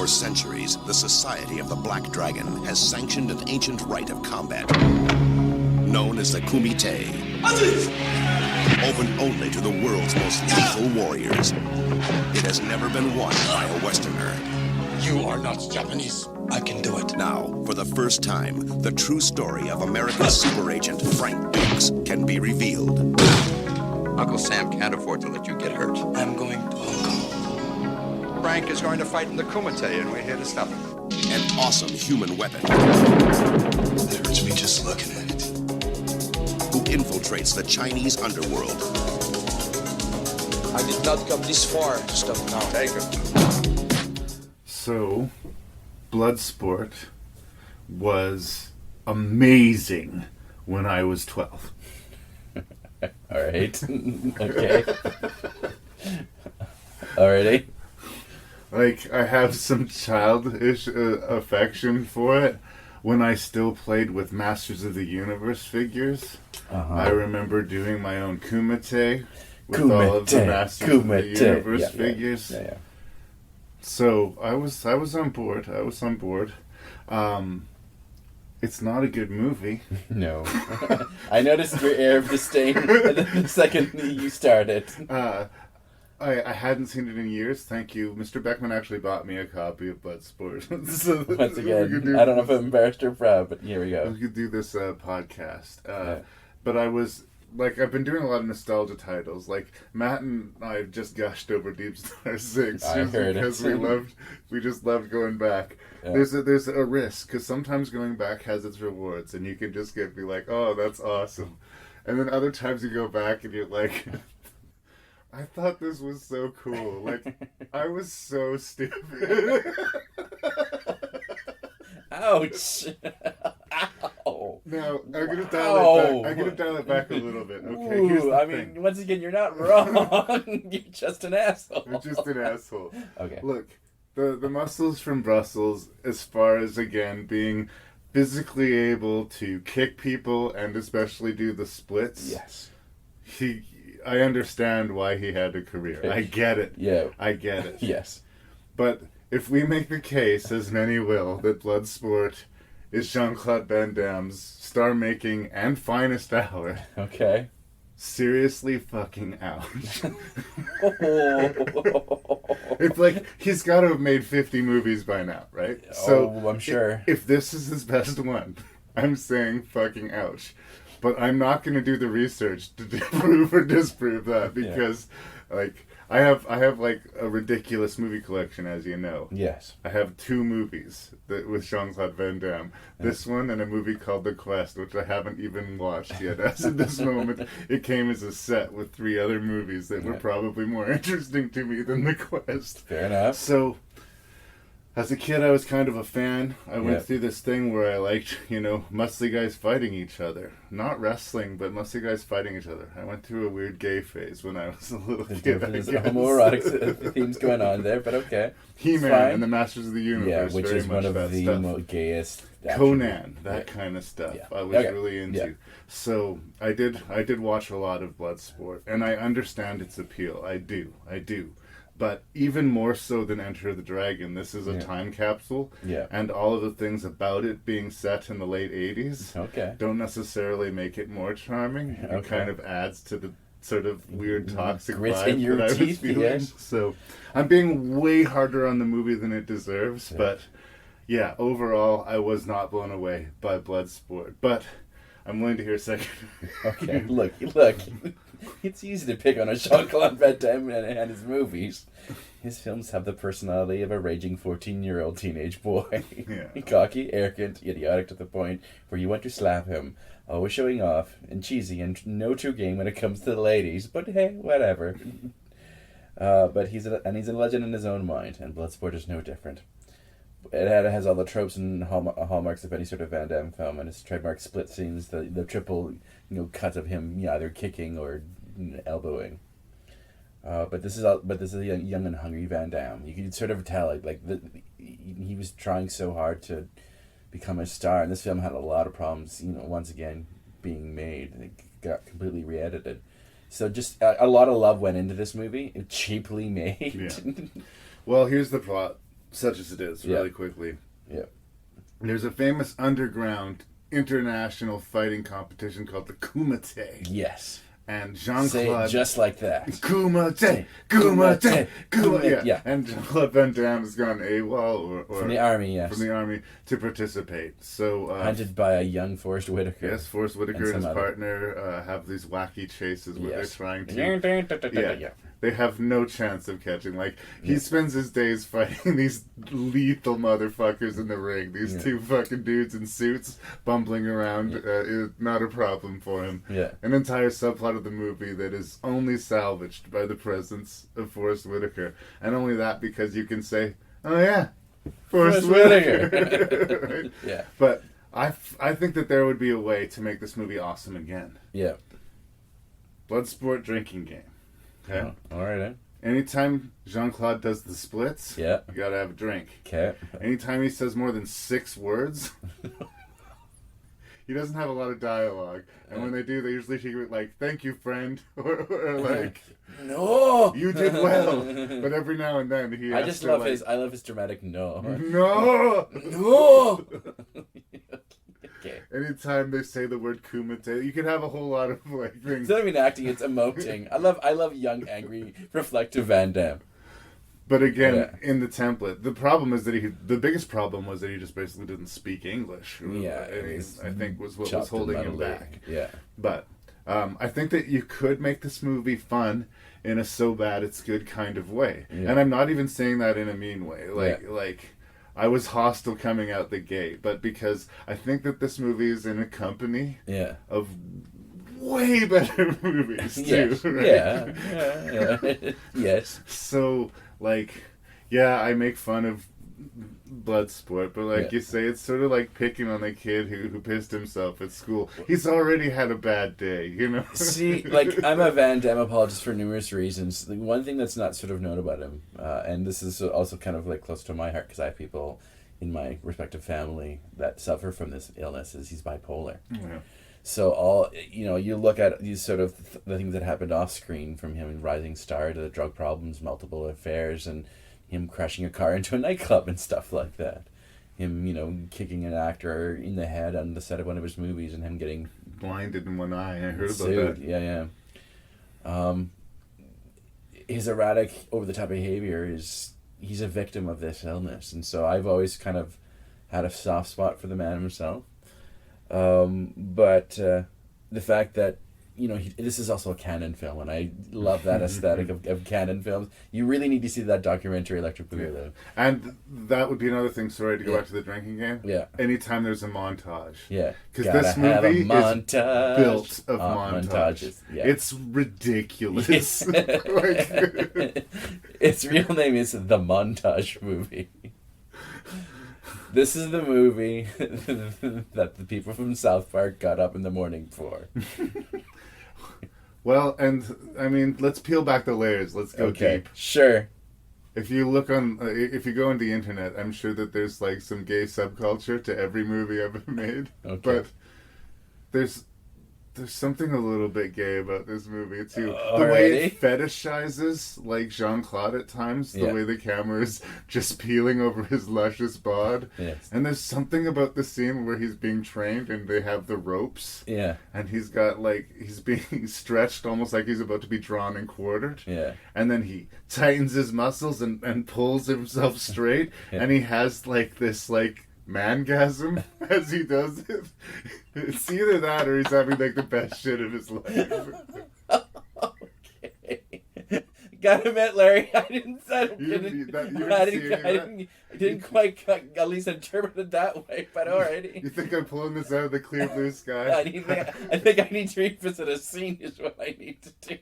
For centuries, the Society of the Black Dragon has sanctioned an ancient rite of combat, known as the Kumite, open only to the world's most lethal warriors. It has never been won by a Westerner. You are not Japanese. I can do it. Now, for the first time, the true story of America's super agent, Frank Dukes, can be revealed. Uncle Sam can't afford to let you get hurt. I'm going to Hong Kong. Frank is going to fight in the Kumite, and we're here to stop him. An awesome human weapon It hurts me just looking at it. who infiltrates the Chinese underworld. I did not come this far to stop now. Take it. So, Bloodsport was amazing when I was 12. Alright. Okay. Alrighty. Like, I have some childish affection for it. When I still played with Masters of the Universe figures, I remember doing my own Kumite with all of the Masters of the Universe figures. Yeah. So I was on board. It's not a good movie. No. I noticed your air of disdain the second you started. I hadn't seen it in years. Thank you. Mr. Beckman actually bought me a copy of Bloodsport. So Once again, I don't know if I'm embarrassed or proud, but here we go. We could do this podcast. But I was, like, I've been doing a lot of nostalgia titles. Like, Matt and I have just gushed over Deep Star 6. I heard because it. we just loved going back. Yeah. There's a risk, because sometimes going back has its rewards, and you can just be like, oh, that's awesome. And then other times you go back and you're like... I thought this was so cool. Like, I was so stupid. Ouch! Ow! Now, I'm gonna dial it back a little bit. Okay, here's the thing. Once again, you're not wrong. You're just an asshole. I'm just an asshole. Okay. Look, the muscles from Brussels, as far as, again, being physically able to kick people and especially do the splits. Yes. I understand why he had a career. I get it. Yeah. I get it. Yes. But if we make the case, as many will, that Bloodsport is Jean-Claude Van Damme's star-making and finest hour, Okay. seriously fucking ouch. It's like, he's got to have made 50 movies by now, right? Oh, I'm sure. If this is his best one, I'm saying fucking ouch. But I'm not going to do the research to prove or disprove that because, like, I have like a ridiculous movie collection, as you know. Yes. I have 2 movies with Jean-Claude Van Damme. This one and a movie called The Quest, which I haven't even watched yet. As of this moment, it came as a set with 3 other movies that were probably more interesting to me than The Quest. Fair enough. So, as a kid, I was kind of a fan. I went through this thing where I liked, muscly guys fighting each other. Not wrestling, but muscly guys fighting each other. I went through a weird gay phase when I was a little kid. There's homoerotic themes going on there, but okay. He-Man and the Masters of the Universe. Yeah, which very is much one of that the stuff. Gayest. Conan, that kind of stuff. Yeah. I was really into. Yeah. So I did watch a lot of Bloodsport, and I understand its appeal. I do. But even more so than Enter the Dragon, this is a time capsule. Yeah. And all of the things about it being set in the late 80s don't necessarily make it more charming. It kind of adds to the sort of weird toxic Grit vibe in your that I was teeth, feeling. yes. So I'm being way harder on the movie than it deserves. But yeah, overall, I was not blown away by Bloodsport. But I'm willing to hear a second. Okay, look. It's easy to pick on a Jean-Claude Van Damme and his movies. His films have the personality of a raging 14-year-old teenage boy. Yeah. Cocky, arrogant, idiotic to the point where you want to slap him. Always showing off, and cheesy, and no true game when it comes to the ladies. But hey, whatever. But he's a legend in his own mind, and Bloodsport is no different. It has all the tropes and hallmarks of any sort of Van Damme film, and his trademark split scenes, the triple cut of him either kicking or elbowing. But this is a young and hungry Van Damme. You can sort of tell he was trying so hard to become a star, and this film had a lot of problems. Once again being made, it got completely re-edited. So just a lot of love went into this movie. It cheaply made. Yeah. Well, here's the plot. such as it is, Yeah. really quickly. Yeah. There's a famous underground international fighting competition called the Kumite. Yes. And Say Jean-Claude... it just like that. Kumite! Kumite! Kumite! Yeah. And Jean-Claude Van Damme has gone AWOL or From the army, yes. from the army to participate. So Hunted by a young Forrest Whitaker. yes, Forrest Whitaker and his some other- partner have these wacky chases where Yes. they're trying to... Yeah. They have no chance of catching. Like, he spends his days fighting these lethal motherfuckers in the ring. These two fucking dudes in suits bumbling around is not a problem for him. Yeah. An entire subplot of the movie that is only salvaged by the presence of Forrest Whitaker. And only that because you can say, oh yeah, Forrest Whitaker. Right? Yeah. But I think that there would be a way to make this movie awesome again. Yeah. Bloodsport drinking game. Okay? Oh, all right, then. Anytime Jean-Claude does the splits, Yeah. you gotta have a drink. Okay. Anytime he says more than 6 words, he doesn't have a lot of dialogue. And when they do, they usually take it like, thank you, friend, or like, No! you did well. But every now and then he I has just to, love like, I love his dramatic no. no! No! Okay. Anytime they say the word kumite, you can have a whole lot of like things. It's not even acting, it's emoting. I love young, angry, reflective Van Damme. But again, Yeah. in the template, the problem is that the biggest problem was that he just basically didn't speak English. Yeah, I mean, I think was what was Chopped holding and him muddled. back. Yeah. But I think that you could make this movie fun in a so bad it's good kind of way. Yeah. And I'm not even saying that in a mean way. Like I was hostile coming out the gate, but because I think that this movie is in a company Yeah. of way better movies too. Yes. Right? Yeah. Yes. So, like, yeah, I make fun of Bloodsport, but like Yeah. you say, it's sort of like picking on the kid who pissed himself at school. He's already had a bad day, you know? See, like, I'm a Van Damme apologist for numerous reasons. The one thing that's not sort of known about him, and this is also kind of like close to my heart because I have people in my respective family that suffer from this illness, is he's bipolar. Yeah. So you look at these sort of the things that happened off screen, from him in Rising Star to the drug problems, multiple affairs, and him crashing a car into a nightclub and stuff like that. Him, kicking an actor in the head on the set of one of his movies and him getting Blinded in one eye. I heard about sued. that. Yeah. His erratic, over-the-top behavior he's a victim of this illness. And so I've always kind of had a soft spot for the man himself. But the fact that, this is also a canon film, and I love that aesthetic of canon films. You really need to see that documentary, Electric Boogaloo. And that would be another thing, sorry, to go Yeah. back to the drinking game. Yeah. Anytime there's a montage. Yeah. Because Gotta this have a movie is montage. built of Montages. Yeah. It's ridiculous. Yes. Like, Its real name is The Montage Movie. This is the movie that the people from South Park got up in the morning for. well, and I mean, let's peel back the layers. Let's go deep. Sure. If you look on, if you go on the internet, I'm sure that there's like some gay subculture to every movie ever made. Okay. But there's something a little bit gay about this movie too. The Alrighty. way it fetishizes like Jean-Claude at times, the Yeah. way the camera is just peeling over his luscious bod. Yes. And there's something about the scene where he's being trained and they have the ropes. Yeah. And he's got he's being stretched almost like he's about to be drawn and quartered. Yeah. And then he tightens his muscles and pulls himself straight. Yeah. And he has this mangasm as he does it. It's either that or he's having the best shit of his life. Okay. Gotta admit, Larry, I didn't quite at least interpret it that way, but alrighty. You think I'm pulling this out of the clear blue sky? I think I need to revisit a scene is what I need to do.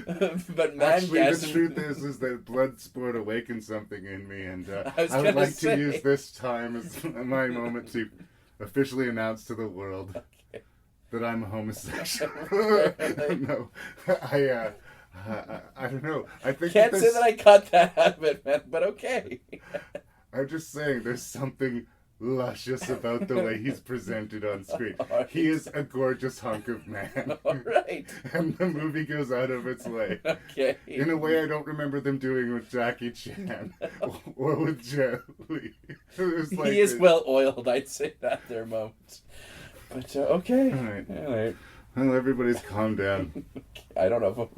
But Actually, mangasm. the truth is that Bloodsport awakened something in me, and I was I would gonna like say. to use this time as my moment to officially announce to the world that I'm a homosexual. No, I don't know. I think Can't say that I cut that out of it, man, but okay. I'm just saying, there's something luscious about the way he's presented on screen. He is a gorgeous hunk of man. All right. And the movie goes out of its way. Okay. In a way I don't remember them doing with Jackie Chan or with Jet Li. He is well oiled, I'd say that there moments. But okay. All right. Well, everybody's calmed down. I don't know.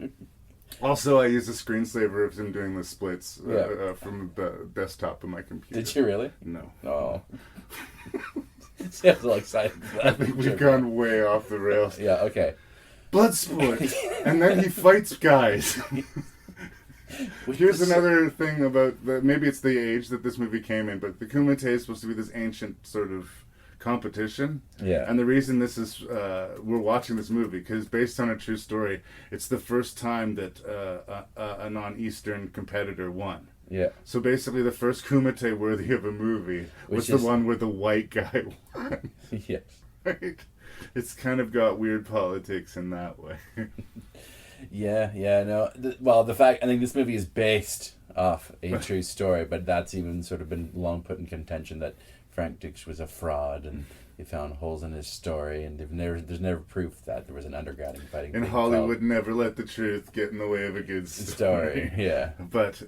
Also, I used a screensaver of him doing the splits Yeah. from the desktop of my computer. Did you really? No. Oh. See, I'm so excited for that. I think we've gone way off the rails. Yeah, okay. Bloodsport! And then he fights guys. Here's another thing about maybe it's the age that this movie came in, but the Kumite is supposed to be this ancient sort of competition. Yeah. And the reason this is we're watching this movie because based on a true story, it's the first time that a non-Eastern competitor won. Yeah. So basically, the first Kumite worthy of a movie was the one where the white guy won. Yes. Right? It's kind of got weird politics in that way. Yeah, no. The fact, I think this movie is based off a true story, but that's even sort of been long put in contention that Frank Dux was a fraud and they found holes in his story, and there's never proof that there was an underground fighting. And Hollywood never let the truth get in the way of a good story. Yeah. But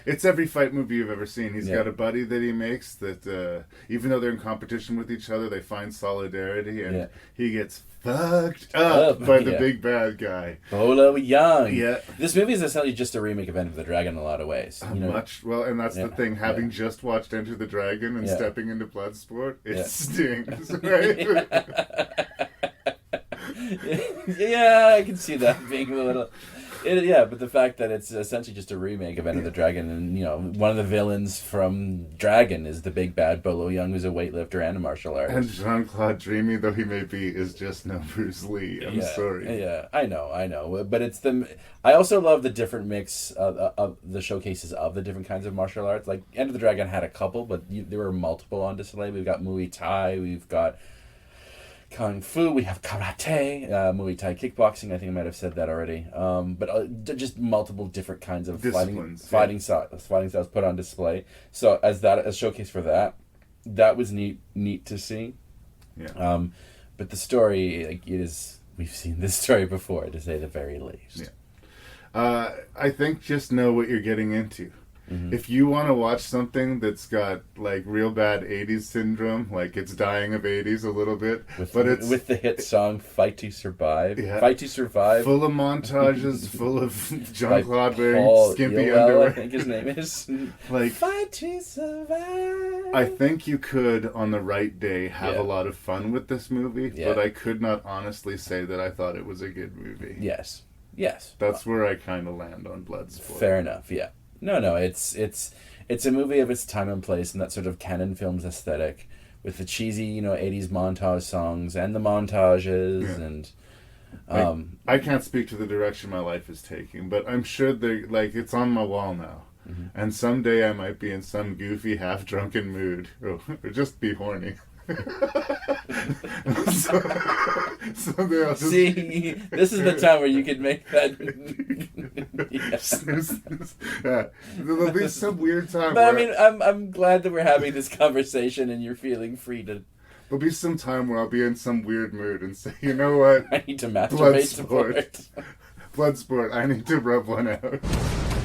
it's every fight movie you've ever seen. He's got a buddy that he makes that even though they're in competition with each other, they find solidarity, and he gets fucked up by the big bad guy. Bolo Young. Yeah. This movie is essentially just a remake of Enter the Dragon in a lot of ways. And that's the thing. Having just watched Enter the Dragon and stepping into Bloodsport, it stings, right? Yeah, I can see that being a little... but the fact that it's essentially just a remake of Enter the Dragon, and one of the villains from Dragon is the big bad Bolo Young, who's a weightlifter and a martial artist. And Jean-Claude, dreamy though he may be, is just no Bruce Lee. I'm sorry. Yeah, I know, but it's I also love the different mix of the showcases of the different kinds of martial arts. Like Enter the Dragon had a couple, but there were multiple on display. We've got Muay Thai, we've got Kung Fu, we have karate, Muay Thai kickboxing. I think I might have said that already. But just multiple different kinds of fighting styles put on display. So as showcase for that was neat to see. Yeah. But the story, we've seen this story before, to say the very least. Yeah. I think just know what you're getting into. Mm-hmm. If you want to watch something that's got like real bad 80s syndrome, like it's dying of 80s a little bit, with the hit song "Fight to Survive," Fight to Survive, full of montages, full of Jean-Claude wearing skimpy underwear. I think his name is like Fight to Survive. I think you could, on the right day, have a lot of fun with this movie, but I could not honestly say that I thought it was a good movie. Yes. That's where I kind of land on Bloodsport. Fair enough. Yeah. No, it's a movie of its time and place in that sort of canon films aesthetic, with the cheesy, 80s montage songs and the montages and. I can't speak to the direction my life is taking, but I'm sure it's on my wall now, and someday I might be in some goofy, half-drunken mood, or just be horny. Someday I'll just... See, this is the time where you could make that. There'll be some weird time. But I'm glad that we're having this conversation and you're feeling free to. There'll be some time where I'll be in some weird mood and say, you know what? I need to masturbate to it. Bloodsport, I need to rub one out.